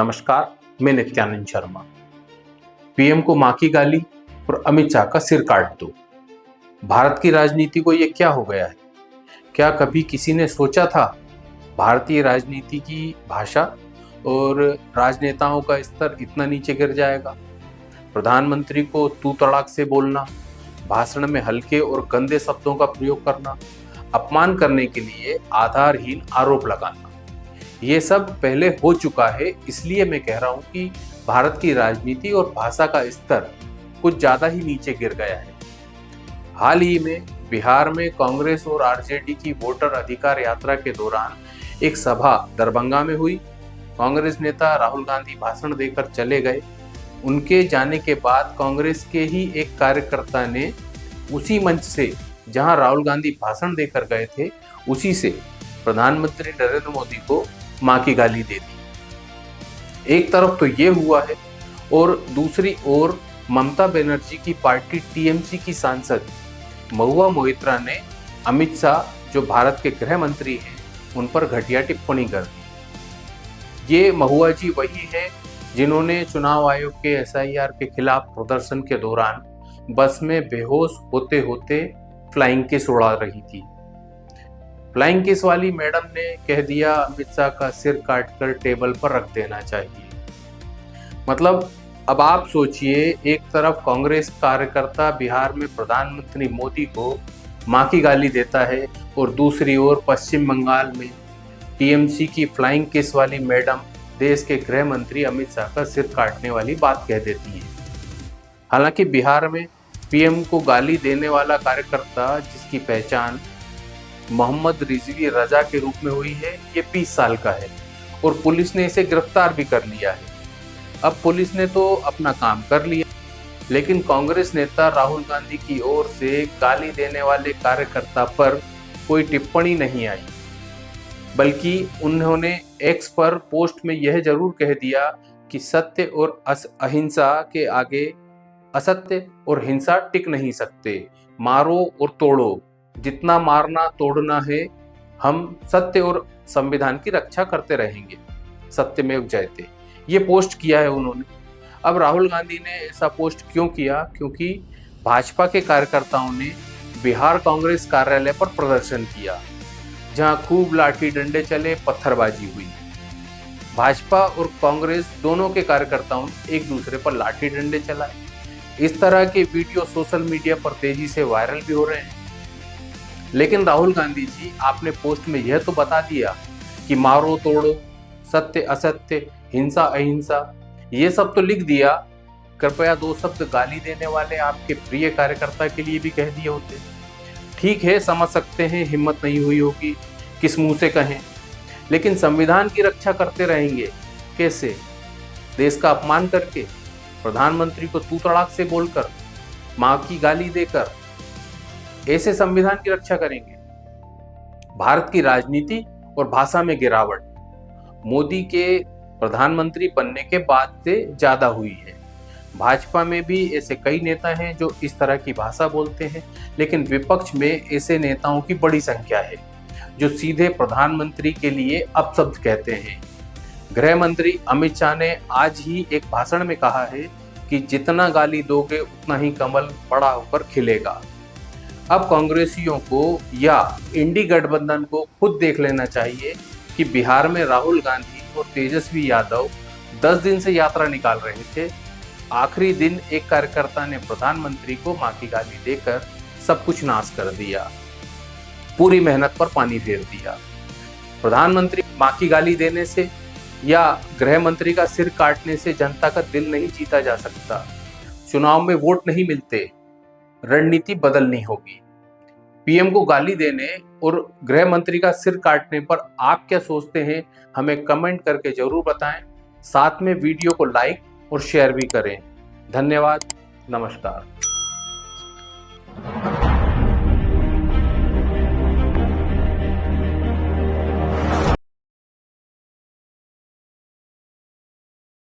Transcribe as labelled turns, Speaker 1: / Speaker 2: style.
Speaker 1: नमस्कार, मैं नित्यानंद शर्मा। पीएम को मां की गाली और अमित शाह का सिर काट दो। भारत की राजनीति को ये क्या हो गया है? क्या कभी किसी ने सोचा था भारतीय राजनीति की भाषा और राजनेताओं का स्तर इतना नीचे गिर जाएगा? प्रधानमंत्री को तू तड़ाक से बोलना, भाषण में हल्के और गंदे शब्दों का प्रयोग करना, अपमान करने के लिए आधारहीन आरोप लगाना, ये सब पहले हो चुका है। इसलिए मैं कह रहा हूं कि भारत की राजनीति और भाषा का स्तर कुछ ज्यादा ही नीचे गिर गया है। हाल ही में बिहार में कांग्रेस और आरजेडी की वोटर अधिकार यात्रा के दौरान एक सभा दरभंगा में हुई। कांग्रेस नेता राहुल गांधी भाषण देकर चले गए। उनके जाने के बाद कांग्रेस के ही एक कार्यकर्ता ने उसी मंच से, जहां राहुल गांधी भाषण देकर गए थे, उसी से प्रधानमंत्री नरेंद्र मोदी को मां की गाली दे दी। एक तरफ तो ये हुआ है और दूसरी ओर ममता बनर्जी की पार्टी टीएमसी की सांसद महुआ मोइत्रा ने अमित शाह, जो भारत के गृह मंत्री हैं, उन पर घटिया टिप्पणी कर दी। ये महुआ जी वही हैं जिन्होंने चुनाव आयोग के एसआईआर के खिलाफ प्रदर्शन के दौरान बस में बेहोश होते होते फ्लाइंग किस उड़ा रही थी। फ्लाइंग किस वाली मैडम ने कह दिया अमित शाह का सिर काटकर टेबल पर रख देना चाहिए। मतलब अब आप सोचिए, एक तरफ कांग्रेस कार्यकर्ता बिहार में प्रधानमंत्री मोदी को मां की गाली देता है और दूसरी ओर पश्चिम बंगाल में टीएमसी की फ्लाइंग किस वाली मैडम देश के गृह मंत्री अमित शाह का सिर काटने वाली बात कह देती है। हालांकि बिहार में पीएम को गाली देने वाला कार्यकर्ता, जिसकी पहचान मोहम्मद रिजवी रजा के रूप में हुई है, ये 20 साल का है और पुलिस ने इसे गिरफ्तार भी कर लिया है। अब पुलिस ने तो अपना काम कर लिया, लेकिन कांग्रेस नेता राहुल गांधी की ओर से गाली देने वाले कार्यकर्ता पर कोई टिप्पणी नहीं आई, बल्कि उन्होंने एक्स पर पोस्ट में यह जरूर कह दिया कि सत्य और अहिंसा के आगे असत्य और हिंसा टिक नहीं सकते। मारो और तोड़ो, जितना मारना तोड़ना है, हम सत्य और संविधान की रक्षा करते रहेंगे, सत्यमेव जयते। ये पोस्ट किया है उन्होंने। अब राहुल गांधी ने ऐसा पोस्ट क्यों किया? क्योंकि भाजपा के कार्यकर्ताओं ने बिहार कांग्रेस कार्यालय पर प्रदर्शन किया, जहां खूब लाठी डंडे चले, पत्थरबाजी हुई। भाजपा और कांग्रेस दोनों के कार्यकर्ताओं ने एक दूसरे पर लाठी डंडे चलाए। इस तरह के वीडियो सोशल मीडिया पर तेजी से वायरल भी हो रहे हैं। लेकिन राहुल गांधी जी, आपने पोस्ट में यह तो बता दिया कि मारो तोड़ो, सत्य असत्य, हिंसा अहिंसा, ये सब तो लिख दिया। कृपया 2 शब्द गाली देने वाले आपके प्रिय कार्यकर्ता के लिए भी कह दिए होते। ठीक है, समझ सकते हैं हिम्मत नहीं हुई होगी, किस मुंह से कहें, लेकिन संविधान की रक्षा करते रहेंगे कैसे? देश का अपमान करके, प्रधानमंत्री को तू तड़ाक से बोलकर, मां की गाली देकर, ऐसे संविधान की रक्षा करेंगे? भारत की राजनीति और भाषा में गिरावट मोदी के प्रधानमंत्री बनने के बाद से ज्यादा हुई है। भाजपा में भी ऐसे कई नेता हैं जो इस तरह की भाषा बोलते हैं, लेकिन विपक्ष में ऐसे नेताओं की बड़ी संख्या है जो सीधे प्रधानमंत्री के लिए अपशब्द कहते हैं। गृह मंत्री अमित शाह ने आज ही एक भाषण में कहा है कि जितना गाली दोगे उतना ही कमल बड़ा होकर खिलेगा। अब कांग्रेसियों को या इंडी गठबंधन को खुद देख लेना चाहिए कि बिहार में राहुल गांधी और तेजस्वी यादव 10 दिन से यात्रा निकाल रहे थे। आखिरी दिन एक कार्यकर्ता ने प्रधानमंत्री को मां की गाली देकर सब कुछ नाश कर दिया, पूरी मेहनत पर पानी फेर दिया। प्रधानमंत्री मां की गाली देने से या गृह मंत्री का सिर काटने से जनता का दिल नहीं जीता जा सकता। चुनाव में वोट नहीं मिलते, रणनीति बदलनी होगी। पीएम को गाली देने और गृह मंत्री का सिर काटने पर आप क्या सोचते हैं, हमें कमेंट करके जरूर बताएं। साथ में वीडियो को लाइक और शेयर भी करें। धन्यवाद, नमस्कार।